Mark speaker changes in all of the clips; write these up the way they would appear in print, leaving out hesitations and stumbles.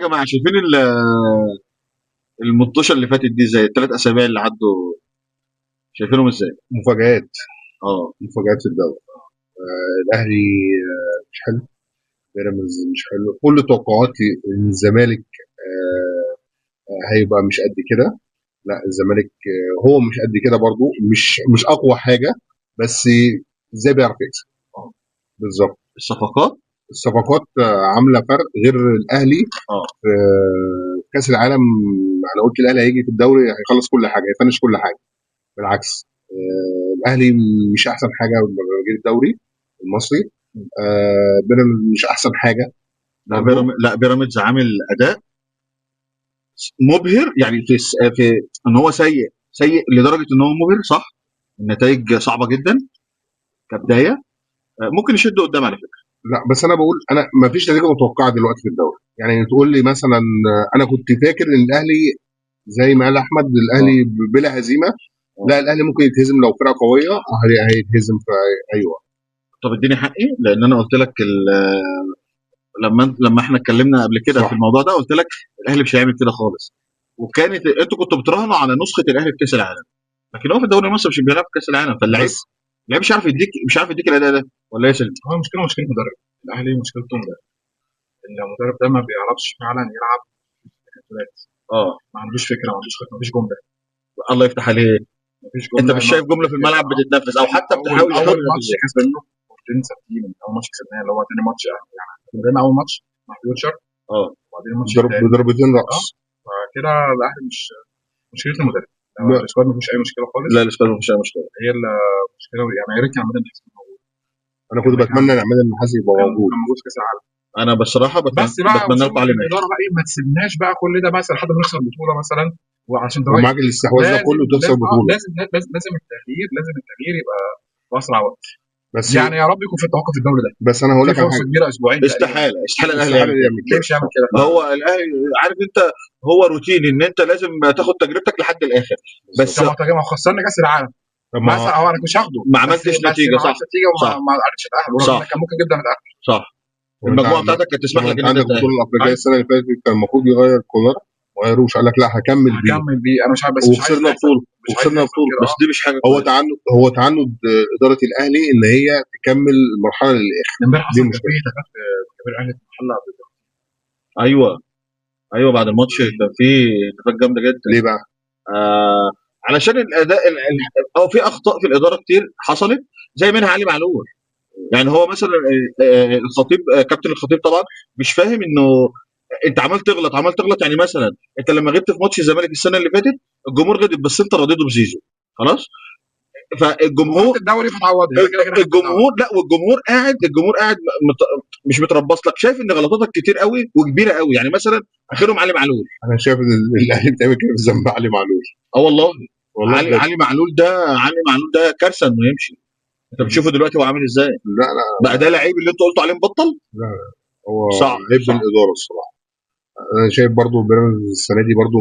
Speaker 1: جماعه شايفين المطوشه اللي فاتت دي زي الثلاث اسابيع اللي عدوا، شايفينهم ازاي؟
Speaker 2: مفاجآت.
Speaker 1: اه.
Speaker 2: مفاجآت في الدوري. الاهلي مش حلو. بيراميدز مش حلو. كل توقعاتي ان الزمالك هيبقى مش قد كده. لا، الزمالك هو مش قد كده برضو، مش اقوى حاجه، بس ازاي بيعرف يكسب.
Speaker 1: اه.
Speaker 2: بالظبط.
Speaker 1: الصفقات.
Speaker 2: الصفقات عامله فرق غير الاهلي.
Speaker 1: اه.
Speaker 2: في كاس العالم انا قلت الاهلي هيجي في الدوري هيخلص كل حاجه، هيفنش كل حاجه. بالعكس، الاهلي مش احسن حاجه غير الدوري المصري. بيراميدز مش احسن حاجه برضو.
Speaker 1: لا بيراميدز عامل اداء مبهر، يعني في ان هو سيء لدرجه ان هو مبهر، صح. النتائج صعبه جدا كبدايه. ممكن يشد قدام على فكره.
Speaker 2: لا، بس انا بقول انا ما فيش نتيجه متوقعه دلوقتي في الدوري. يعني تقول لي مثلا انا كنت فاكر ان الاهلي زي ما قال احمد
Speaker 1: اه.
Speaker 2: الاهلي بلا هزيمه.
Speaker 1: اه.
Speaker 2: لا، الاهلي ممكن يتهزم لو فرقه قويه، هيتهزم في اي وقت.
Speaker 1: طب اديني حقي، لان انا قلت لك لما احنا اتكلمنا قبل كده في
Speaker 2: صح.
Speaker 1: الموضوع ده قلت لك الاهلي مش هيعمل كده خالص. وكانت انتوا كنتوا بتراهنوا على نسخه الاهلي في كاس العالم، لكن هو في الدوري المصري مش بيلعب في كاس العالم، فاللعيب
Speaker 2: بس
Speaker 1: اللعيب مش عارف يديك الاداء ده، ولا ايه يا سلمي؟
Speaker 3: هو المشكله مشكله مدرب. الاهلي مشكلته مدرب. المدرب ده ما بيعرفش فعلا يلعب تكتلات.
Speaker 1: اه.
Speaker 3: ما عندوش فكره، ما عندوش خطه، ما فيش جمله.
Speaker 1: الله يفتح عليك.
Speaker 3: ما فيش
Speaker 1: انت
Speaker 3: جمله
Speaker 1: مش شايف جمله في الملعب بتتنفذ او حتى بتحاول
Speaker 3: اول
Speaker 1: يحاول
Speaker 3: ماتش
Speaker 1: ينفذها؟
Speaker 3: كسبناه ماتشين ثابتين. اول ماتش كسبناه اللي هو تاني ماتش يعني كسبنا اول ماتش مع فيوتشر،
Speaker 1: اه.
Speaker 3: وبعدين الماتش الثاني
Speaker 2: بضربتين
Speaker 3: اه.
Speaker 2: راس.
Speaker 3: فكده الاهلي مش مشكله المدرب.
Speaker 2: لا،
Speaker 3: السكواد ما فيهوش اي مشكله خالص.
Speaker 1: لا الاسبان مفيش اي مشكله.
Speaker 3: هي المشكله يعني يا ريت كان عماد النحاس موجود.
Speaker 2: انا
Speaker 3: كان
Speaker 2: كنت بتمنى ان عماد النحاس يبقى موجود.
Speaker 3: كان موجود في كاس العالم.
Speaker 1: انا بصراحه
Speaker 3: بس بقى
Speaker 1: بتمنى لكم
Speaker 3: وصلنا
Speaker 1: علي ماهر.
Speaker 3: للاداره بقى ايه، ما تسيبناش بقى كل ده مثلا لحد ما نخسر بطوله مثلا وعشان تريح.
Speaker 2: ومعاك الاستحواذ ده
Speaker 3: لازم
Speaker 2: كله تخسر
Speaker 3: لازم
Speaker 2: بطوله.
Speaker 3: لازم التغيير يبقى في اسرع وقت.
Speaker 2: بس
Speaker 3: يعني يا رب يكون في توقف الدوري ده.
Speaker 2: بس انا هقول
Speaker 3: في
Speaker 2: لك على
Speaker 3: فرصه
Speaker 2: حاجه.
Speaker 3: كبيره اسبوعين تقريبا.
Speaker 1: استحاله الاهلي
Speaker 2: استحاله
Speaker 1: يعمل كده.
Speaker 2: يعمل
Speaker 3: ليه
Speaker 2: كده.
Speaker 3: مش هيعمل كده
Speaker 1: ما
Speaker 3: فعلا؟
Speaker 1: هو الاهلي عارف انت، هو روتين ان انت لازم تاخد تجربتك لحد الاخر. بس
Speaker 3: طب ما خسرنا كاس العالم
Speaker 2: طب ما
Speaker 3: مثلا، هو انا كنتش هاخده
Speaker 1: ما
Speaker 3: بس
Speaker 1: عملتش
Speaker 3: بس
Speaker 1: نتيجه،
Speaker 3: ما
Speaker 1: صح.
Speaker 3: عملتش نتيجه وما
Speaker 1: صح.
Speaker 3: ما عرفتش اتاهل، رغم ان
Speaker 1: صح.
Speaker 3: كان ممكن جدا اتاهل.
Speaker 1: صح.
Speaker 2: وانت
Speaker 1: المجموعه بتاعتك كانت تسمح
Speaker 2: ما
Speaker 1: لك
Speaker 2: انت
Speaker 1: ان انت
Speaker 2: عندك
Speaker 1: تتاهل.
Speaker 2: البطوله الافريقيه
Speaker 3: أيوة.
Speaker 2: السنه اللي فاتت كان المفروض يغير كولر، ما غيروش. قال لك لا هكمل بيه.
Speaker 3: هكمل بيه انا مش عارف، بس مش عايز
Speaker 2: وخسرنا
Speaker 3: يحصل.
Speaker 2: بطوله.
Speaker 3: مش عايز
Speaker 2: وخسرنا
Speaker 3: يحصل
Speaker 2: بطوله.
Speaker 3: كده
Speaker 1: بس دي مش حاجه
Speaker 2: هو
Speaker 1: كويسه.
Speaker 2: تعنت هو تعنت اداره الاهلي ان هي تكمل المرحله للاخر.
Speaker 3: امبارح
Speaker 2: دي
Speaker 3: اصلا كان
Speaker 2: مشكله.
Speaker 3: في هتافات في كبير الاهلي في المحله.
Speaker 1: ايوه. ايوه بعد الماتش كان في اتفاق جامده جدا.
Speaker 2: ليه بقى؟
Speaker 1: آه علشان الاداء او في اخطاء في الاداره كتير حصلت، زي منها علي معلول. يعني هو مثلا الخطيب، كابتن الخطيب طبعا مش فاهم انه انت عمال تغلط. يعني مثلا انت لما غبت في ماتش الزمالك السنه اللي فاتت الجمهور غضب، بس انت رضيته بزيزو، خلاص.
Speaker 3: وخدت
Speaker 1: فالجمهور
Speaker 3: الدوري فتعوضني انا كده كده خدت الدوري.
Speaker 1: الجمهور قاعد مش متربص لك، شايف ان غلطاتك كتير قوي وكبيره قوي. يعني مثلا اخرهم علي معلول.
Speaker 2: انا شايف ان الاهلي بتعمل كده في ذنب علي معلول.
Speaker 1: اه والله.
Speaker 2: والله
Speaker 1: علي
Speaker 2: بجد.
Speaker 1: علي معلول ده علي معلول ده كارثه انه يمشي. انت بتشوفه دلوقتي هو عامل ازاي.
Speaker 2: لا لا
Speaker 1: بقى ده لعيب اللي انت قلت عليه مبطل.
Speaker 2: لا، هو
Speaker 1: صعب.
Speaker 2: عيب
Speaker 1: صعب.
Speaker 2: بالاداره الصراحه. انا شايف برضو بيراميدز السنه دي برضو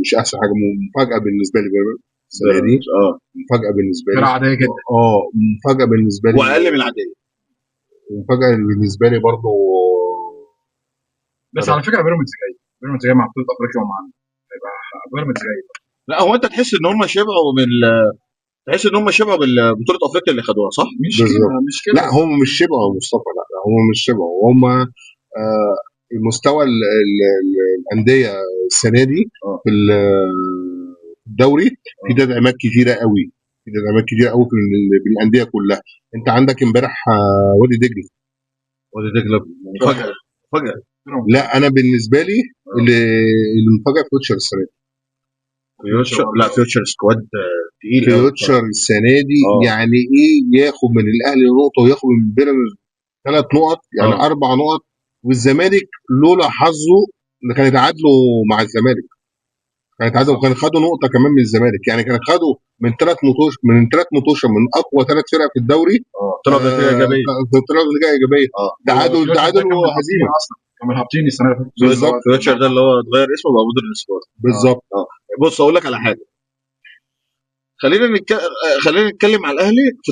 Speaker 2: مش احسن حاجه. مفاجاه بالنسبه لي بيراميدز السنه دي.
Speaker 1: بيراميدز اه.
Speaker 2: مفاجاه بالنسبه لي.
Speaker 3: فرقه عاديه جدا.
Speaker 2: اه، مفاجاه بالنسبه لي.
Speaker 1: واقل من العاديه.
Speaker 2: ومفاجاه بالنسبه لي برضو.
Speaker 3: بس على فكره بيراميدز جاي مع بطوله افريقيا ومع هيبقى بيراميدز جاي.
Speaker 1: لا هو انت تحس ان هم شبعوا بالبطوله افريقيا اللي خدوها، صح.
Speaker 3: مش كده
Speaker 2: بالظبط.
Speaker 3: مش كده.
Speaker 2: لا، هم مش شبه يا مصطفى. لا لا، هم مش شبه. هم مستوى الانديه السنه دي
Speaker 1: اه.
Speaker 2: في الدوري في
Speaker 1: اه.
Speaker 2: تدعيمات كتيره قوي. في تدعيمات كتيره قوي في الانديه كلها. انت عندك امبارح وادي دجله.
Speaker 1: وادي دجله مفاجاه. مفاجاه.
Speaker 2: لا، انا بالنسبه لي
Speaker 1: اه.
Speaker 2: اللي المفاجاه فيوتشر السنه دي.
Speaker 1: لا فيوتشر سكواد تقيل قوي
Speaker 2: فيوتشر
Speaker 1: بصراحه.
Speaker 2: السنه دي
Speaker 1: اه.
Speaker 2: يعني ايه ياخد من الاهلي نقطه وياخد من بيراميدز 3 نقط، يعني
Speaker 1: اه.
Speaker 2: 4 نقط. والزمالك لولا حظه اللي كان يتعادلوا مع الزمالك. كان يتعادلوا وكان خدوا نقطه كمان من الزمالك. يعني كان خدوا من ثلاث مطوشه من اقوى 3 فرق في الدوري.
Speaker 1: اه طلع بنتيجه ايجابيه.
Speaker 2: طلعوا نتيجه ايجابيه.
Speaker 1: اه.
Speaker 3: فيوتشر
Speaker 2: تعادل
Speaker 3: ده كان من
Speaker 2: وهزيمه.
Speaker 3: هابطين اصلا، كان من هابطين السنه اللي فاتت اللي هو
Speaker 2: بالظبط.
Speaker 1: فيوتشر ده اللي هو اتغير اسمه بقى مودرن سبورت. اه.
Speaker 2: بالظبط.
Speaker 1: اه. بص اقول لك على حاجه. خلينا نتكلم على الاهلي في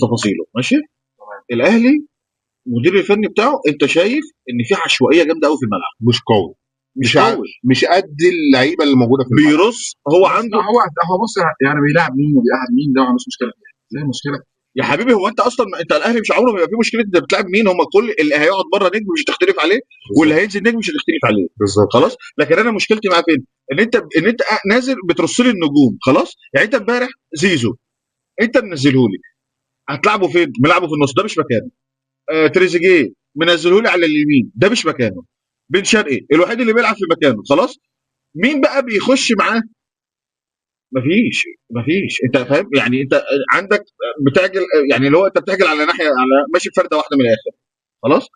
Speaker 1: تفاصيله، ماشي. الاهلي المدير الفني بتاعه انت شايف ان في عشوائيه جامده قوي في الملعب،
Speaker 2: مش قوي،
Speaker 1: مش قوي،
Speaker 2: مش قد اللعيبه اللي موجوده في الملعب.
Speaker 1: بيرص هو
Speaker 3: بس لا
Speaker 1: عنده.
Speaker 3: هو بص، يعني بيلاعب مين وبيقعد مين، ده ما عندوش مشكله فيها. زي المشكله
Speaker 1: يا حبيبي هو انت اصلا انت الاهلي مش عمره ما يبقى فيه مشكله انت بتلعب مين، هم كل اللي هيقعد بره نجم مش هتختلف عليه، واللي
Speaker 2: بالظبط
Speaker 1: هينزل نجم مش هتختلف عليه.
Speaker 2: بالظبط.
Speaker 1: خلاص، لكن انا مشكلتي معاه فين؟ ان انت نازل بترص لي النجوم. خلاص، يعني انت امبارح زيزو انت منزله لي، هتلعبه فين؟ ملعبه في النص، ده مش مكانه. تريزيجيه منزله لي على اليمين، ده مش مكانه. بن شرقي الوحيد اللي بيلعب في مكانه. خلاص، مين بقى بيخش معاه؟ مفيش. انت فاهم يعني؟ انت عندك بتعجل، يعني اللي هو انت بتعجل على ناحيه، على ماشي بفرده واحده من الاخر. خلاص،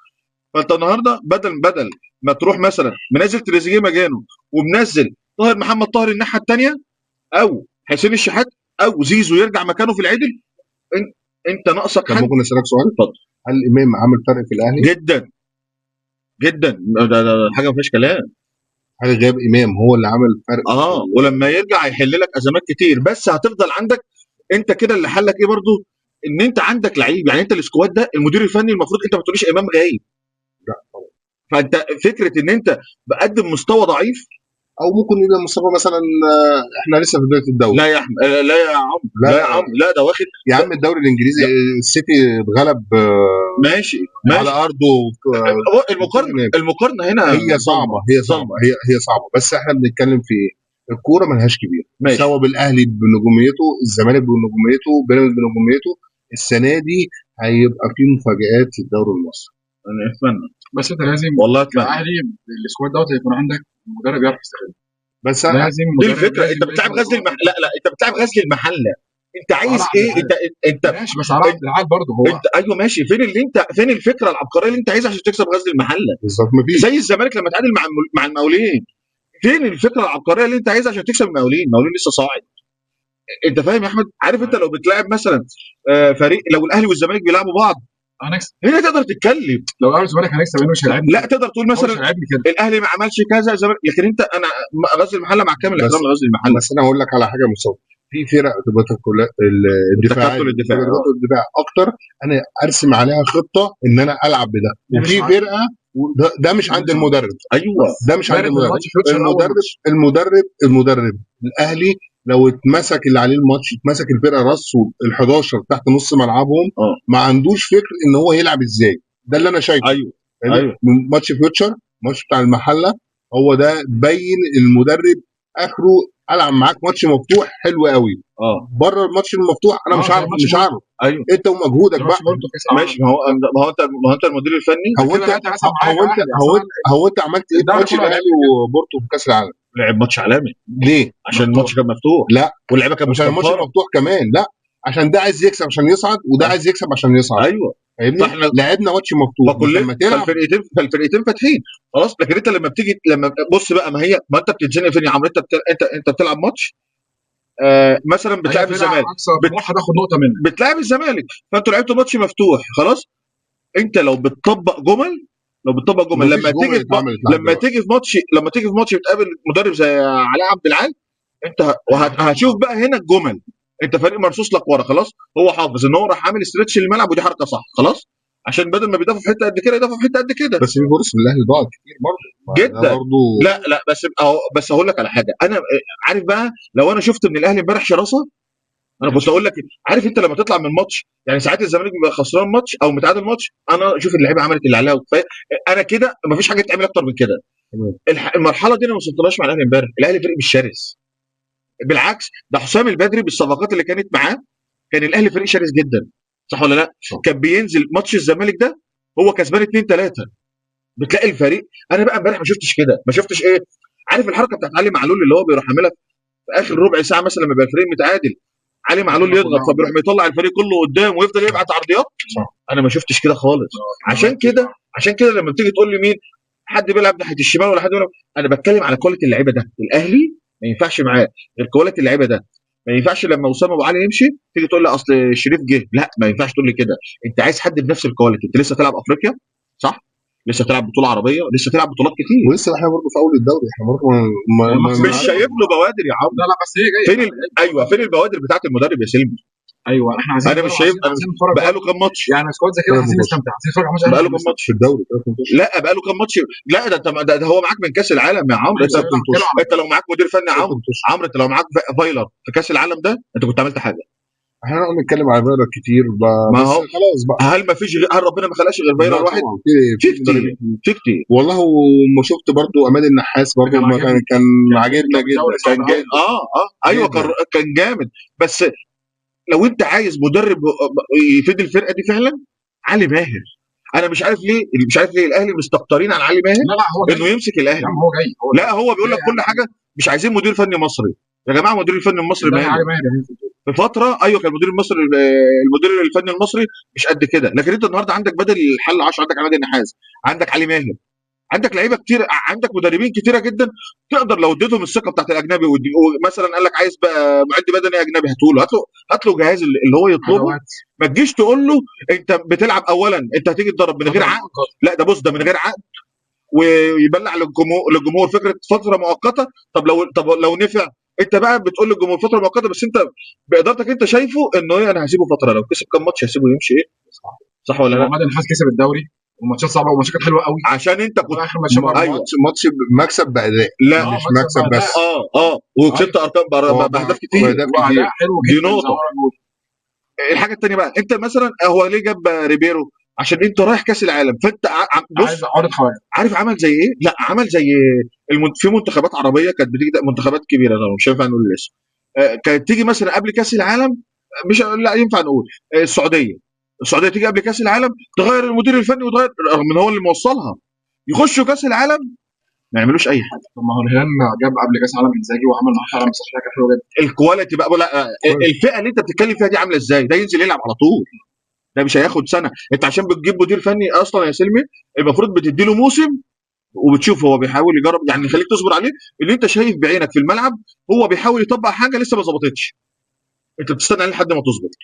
Speaker 1: فانت النهارده بدل ما تروح مثلا منزل تريزيجيه مكانه، ومنزل محمد طاهر الناحيه الثانيه، او حسين الشحات، او زيزو يرجع مكانه في العدل، انت انت ناقصك
Speaker 2: طب
Speaker 1: حد.
Speaker 2: ممكن اسالك سؤال؟
Speaker 1: اتفضل.
Speaker 2: هل امام عمل فرق في الاهلي؟
Speaker 1: جدا جدا، ده حاجه ما فيهاش كلام.
Speaker 2: هل غياب امام هو اللي عمل فرق في
Speaker 1: ولما يرجع هيحل لك ازمات كتير، بس هتفضل عندك انت كده اللي حلك ايه برضو؟ ان انت عندك لعيب. يعني انت السكواد ده المدير الفني المفروض انت ما تقوليش امام غايب.
Speaker 2: لا.
Speaker 1: فانت فكره ان انت بقدم مستوى ضعيف.
Speaker 2: او ممكن يبقى مصطفى مثلا احنا لسه في بدايه الدوري.
Speaker 1: لا يا احمد، لا يا عم،
Speaker 2: لا
Speaker 1: لا يا عم، لا ده واخد.
Speaker 2: يا عم الدوري الانجليزي
Speaker 1: لا
Speaker 2: السيتي اتغلب
Speaker 1: ماشي
Speaker 2: على
Speaker 1: ماشي.
Speaker 2: ارضه
Speaker 1: هو المقارنه هنا
Speaker 2: هي صعبه،
Speaker 1: ظلمه
Speaker 2: هي صعبه،
Speaker 1: ظلمه.
Speaker 2: هي صعبه، بس احنا بنتكلم في ايه؟ الكوره ملهاش كبير،
Speaker 1: ماشي.
Speaker 2: سواء بالاهلي بنجوميته، الزمالك بنجوميته، بيراميدز بنجوميته. السنه دي هيبقى في مفاجآت في الدوري المصري.
Speaker 1: انا اتمنى،
Speaker 3: بس انت لازم
Speaker 1: والله اتمنى.
Speaker 3: كاهلي السكواد دوت يكون عندك مدرب يعرف يستغله.
Speaker 2: بس
Speaker 3: لازم
Speaker 1: دي
Speaker 3: مدرب،
Speaker 1: الفكره،
Speaker 3: لازم
Speaker 1: انت بتلعب غزل لا لا، انت بتلعب غزل المحله، انت عايز
Speaker 3: على
Speaker 1: ايه؟
Speaker 3: عبد العال
Speaker 1: انت
Speaker 3: ماشي، بس على عبد العال برضه هو
Speaker 1: انت ايوه ماشي. فين الفكره العبقريه اللي انت عايزها عشان تكسب غزل المحله؟
Speaker 2: بالظبط مفيش.
Speaker 1: زي الزمالك لما تعادل مع المقاولين، فين الفكره العبقريه اللي انت عايزها عشان تكسب المقاولين لسه صاعد؟ انت فاهم يا احمد؟ عارف انت لو بتلاعب مثلا فريق، لو الاهلي والزمالك بيلعبوا بعض،
Speaker 3: هنكسب.
Speaker 1: هنا تقدر تتكلم.
Speaker 3: لو الاهلي والزمالك هنكسب، لانه مش هيلعبني
Speaker 1: لا
Speaker 3: كده،
Speaker 1: تقدر تقول
Speaker 3: هو مش
Speaker 1: مثلا
Speaker 3: هيلعبني كده.
Speaker 1: الاهلي ما عملش كذا الزمالك، لكن انت انا غزل المحله مع كامل
Speaker 2: بس
Speaker 1: الاحترام لغزل المحله.
Speaker 2: بس انا هقول لك على حاجه مصطفى، في فرق تبقى الدفاعات
Speaker 1: التكتل الدفاعي
Speaker 2: الدفاع اكتر، انا ارسم عليها خطه ان انا العب بده،
Speaker 3: دي مش
Speaker 2: وفي
Speaker 3: عندي.
Speaker 2: فرقه ده مش عند المدرب،
Speaker 1: ايوه
Speaker 2: ده مش عند
Speaker 3: وارد من
Speaker 2: المدرب.
Speaker 3: ماتش فيوتشر اول
Speaker 2: المدرب
Speaker 3: ماتش.
Speaker 2: المدرب الاهلي لو اتمسك اللي عليه الماتش، اتمسك الفرقه رصوا ال 11 تحت نص ملعبهم، ما عندوش فكر ان هو يلعب ازاي. ده اللي انا شايفه.
Speaker 1: ايوه
Speaker 2: يعني
Speaker 1: ايوه.
Speaker 2: من ماتش فيوتشر، ماتش بتاع المحله، هو ده بين المدرب اخره. العب معاك ماتش مفتوح حلو قوي، بره الماتش المفتوح انا مش
Speaker 3: زي
Speaker 2: عارف،
Speaker 3: ماتش
Speaker 2: مش عارف.
Speaker 1: ايوه
Speaker 2: انت ومجهودك
Speaker 3: زي
Speaker 2: بقى.
Speaker 3: ماتش بورتو في كاس العالم.
Speaker 1: ماشي. ما هو انت المدير الفني.
Speaker 2: هو انت
Speaker 3: كده مثلا معاك
Speaker 2: هو انت
Speaker 3: اهلي
Speaker 2: هو
Speaker 3: اصلا،
Speaker 2: انت هو انت عملت ايه في
Speaker 3: الدوري
Speaker 2: ماتش
Speaker 3: كله
Speaker 2: الاهلي
Speaker 3: هيلعب كده.
Speaker 2: وبورتو في كاس العالم؟
Speaker 1: لعب ماتش عالمي
Speaker 2: ليه؟
Speaker 1: عشان الماتش كان مفتوح،
Speaker 2: لا،
Speaker 1: واللعيبه كانت
Speaker 2: عشان الماتش
Speaker 1: مستنفره.
Speaker 2: مفتوح كمان، لا، عشان ده عايز يكسب عشان يصعد، وده عايز يكسب عشان يصعد.
Speaker 1: ايوه.
Speaker 2: فاهمني؟
Speaker 1: فاحنا
Speaker 2: لعبنا ماتش مفتوح، بس
Speaker 1: فكل
Speaker 2: لما تلعب
Speaker 1: فالفرقتين فاتحين. خلاص، لكن انت لما بص بقى، ما انت بتتزنق فين يا عمرو؟ انت بتلعب ماتش مثلا
Speaker 3: اي
Speaker 1: بتلعب
Speaker 3: فرقه
Speaker 1: الزمالك،
Speaker 3: اقصى طموحها تاخد نقطه منك.
Speaker 1: بتلعب الزمالك، فانتوا لعبتوا ماتش مفتوح. خلاص، انت لو بتطبق جمل
Speaker 2: مفيش جمله اتعملت لحد دلوقتي.
Speaker 1: لما تيجي في ماتش بتقابل مدرب زي علاء عبد العال، انت هتشوف بقى هنا الجمل. انت فريق مرصوص لك ورا. خلاص، هو حافظ ان هو راح عامل استرتش للملعب، ودي حركه صح. خلاص، عشان بدل ما بيدافع في حته قد كده يدافع في حته قد كده.
Speaker 2: بس في فرص من الاهلي ضاعت كتير برضه، ده
Speaker 1: جدا.
Speaker 2: برضه.
Speaker 1: لا لا، بس هقول لك على حاجه. انا عارف بقى، لو انا شفت من الاهلي امبارح شراسه، انا كنت اقول لك عارف انت لما تطلع من ماتش، يعني ساعات الزمالك بيبقى خسران ماتش او متعادل ماتش، انا اشوف اللعيبه عملت اللي عليها انا كده مفيش حاجه تتعمل اكتر من كده. المرحله دي انا ما وصلتلهاش مع الاهلي امبارح. الاهلي فريق مش شرس، بالعكس، ده حسام البدري بالصفقات اللي كانت معاه كان الاهلي فريق شرس جدا. صح ولا لا؟ كان بينزل ماتش الزمالك ده هو كسبان 2-3، بتلاقي الفريق. انا بقى امبارح ما شفتش كده، ما شفتش ايه؟ عارف الحركه بتاعت علي معلول اللي هو بيروح عاملها في اخر ربع ساعه مثلا لما يبقى الفريق متعادل، علي معلول يضغط فبيروح مطلع الفريق كله قدام ويفضل يبعت عرضيات. انا ما شفتش كده خالص. عشان كده لما بتيجي تقول لي مين حد بيلعب ناحيه الشمال ولا حد بيلعب، انا بتكلم على كواليتي اللعيبه ده. الاهلي ما ينفعش معاه غير كواليتي اللعيبه ده. ما ينفعش لما اسامه ابو علي يمشي تيجي تقول لي اصل شريف جه. لا، ما ينفعش تقول لي كده. انت عايز حد بنفس الكواليتي. انت لسه تلعب افريقيا، صح؟ لسه تلعب بطوله عربيه، لسه تلعب بطولات كتير،
Speaker 2: ولسه احنا برضه في اول الدوري، احنا برضه
Speaker 1: مش شايف له بوادر يا عم.
Speaker 3: لا بس هي جايه.
Speaker 1: ايوه، فين البوادر بتاعت المدرب يا سلمي؟
Speaker 3: ايوه احنا عايزين
Speaker 1: انا مش شايف، انا
Speaker 3: عايزين نتفرج
Speaker 1: بقاله كام ماتش،
Speaker 3: يعني سكواد زي كده
Speaker 2: ثلاث
Speaker 3: عايزين
Speaker 2: ماتشات
Speaker 3: نستمتع، عايزين نتفرج على ماتش
Speaker 1: بقاله
Speaker 3: عايزين
Speaker 1: كام
Speaker 3: نستمتع.
Speaker 1: ماتش،
Speaker 2: في الدوري، ثلاث ماتشات.
Speaker 1: لا بقاله كام ماتش، لا ده هو معاك من كاس العالم يا عمرو.
Speaker 3: ايوه ايوه انا بتكلم على
Speaker 1: انت لو معاك مدير فني يا
Speaker 2: ثلاث
Speaker 1: عمرو،
Speaker 2: ماتشات.
Speaker 1: انت لو معاك فايلر في كاس العالم ده انت كنت عملت حاجه.
Speaker 2: احنا هنقعد نتكلم على فيرا كتير
Speaker 1: ما
Speaker 2: بس
Speaker 1: هو
Speaker 2: خلاص بقى.
Speaker 1: هل ربنا ما خلقش غير فايلر
Speaker 2: لا
Speaker 1: واحد؟
Speaker 2: طبعا
Speaker 1: في
Speaker 2: في
Speaker 1: كتير،
Speaker 2: مدربين.
Speaker 1: في كتير.
Speaker 2: والله وما شفت برضو عماد النحاس برضو
Speaker 3: كان
Speaker 2: ما
Speaker 3: عاجبني،
Speaker 2: كان
Speaker 3: كان
Speaker 2: عاجبنا
Speaker 3: جاب الدوري
Speaker 2: جدا
Speaker 3: صعب
Speaker 1: كان
Speaker 3: قوي.
Speaker 1: ايوه
Speaker 2: جدا.
Speaker 1: كان جامد. بس لو انت عايز مدرب يفيد الفرقه دي فعلا، علي ماهر. انا مش عارف ليه الاهلي مستكترين على علي ماهر
Speaker 3: لا لا هو جاي
Speaker 1: انه يمسك
Speaker 3: يا
Speaker 1: الاهلي.
Speaker 3: عم، هو جاي هو
Speaker 1: لا هو بيقول
Speaker 3: جاي
Speaker 1: لك كل حاجه، مش عايزين مدير فني مصري. يا جماعه المدير الفني المصري
Speaker 3: ده
Speaker 1: ماله؟
Speaker 3: علي ماهر يعني.
Speaker 1: في فتره ايوه كان المدير الفني المصري مش قد كده، لكن انت النهارده عندك بدل الحل 10، عندك عماد النحاس، عندك علي ماهر، عندك لعيبه كتير، عندك مدربين كتيره جدا تقدر لو اديتهم الثقه بتاعت الاجنبي ومثلا قال لك عايز بقى معد بدني اجنبي، هات له جهاز اللي هو يطلبه.
Speaker 3: ادوات
Speaker 1: ما تجيش تقول له انت بتلعب، اولا انت هتيجي تدرب من غير
Speaker 3: فتره
Speaker 1: عقد.
Speaker 3: مؤقته.
Speaker 1: لا ده بص، ده من غير عقد، ويبلع للجمهور فكره فتره مؤقته. طب لو نفع، انت بقى بتقول للجمهور فتره مؤقته، بس انت بادارتك انت شايفه انه ايه، انا هسيبه فتره، لو كسب كام ماتش هسيبه يمشي، ايه صح ولا لا؟
Speaker 3: وعماد النحاس كسب الدوري وماتشات صعبه وماتشات كانت حلوه قوي،
Speaker 1: عشان انت كنت
Speaker 3: وفي اخر ماتش برضه
Speaker 1: ايوه
Speaker 2: ماتش مكسب باداء
Speaker 1: لا
Speaker 2: مش
Speaker 3: مكسب
Speaker 2: مكسب
Speaker 3: بأداء.
Speaker 2: بس.
Speaker 1: وكسبت ارقام
Speaker 2: هو
Speaker 1: باهداف كتير.
Speaker 2: بأهداف كتير.
Speaker 3: واداء حلو
Speaker 1: دي
Speaker 3: جدا زي
Speaker 1: نقطه.
Speaker 3: ما بنقول.
Speaker 1: الحاجه الثانيه بقى، انت مثلا هو ليه جاب ريبيرو؟ عشان انت رايح كاس العالم، فانت
Speaker 3: عايز
Speaker 1: بص،
Speaker 3: عقده خوارج.
Speaker 1: عارف عمل زي ايه؟ لا عمل زي في منتخبات عربيه كانت بتيجي، منتخبات كبيره طبعا مش هينفع نقول الاسم، كانت تيجي مثلا قبل كاس العالم، مش لا ينفع نقول، السعوديه تيجي قبل كاس العالم تغير المدير الفني وتغير، رغم ان هو اللي موصلها، يخشوا كاس العالم ما يعملوش اي حاجه.
Speaker 3: طب ما هو الهلال جاب قبل كاس العالم انزاجي وعمل معاه فعلا مسرحيه كانت حلوه جدا.
Speaker 1: الكواليتي بقى لا، الفئه اللي انت بتتكلم فيها دي عامله ازاي؟ ده ينزل يلعب على طول، ده مش هياخد سنه. انت عشان بتجيب مدير فني اصلا يا سلمي، المفروض بتدي له موسم وبتشوف هو بيحاول يجرب، يعني خليك تصبر عليه، اللي انت شايف بعينك في الملعب هو بيحاول يطبق حاجه لسه ما ظبطتش، انت بتستنى عليه لحد ما تظبط.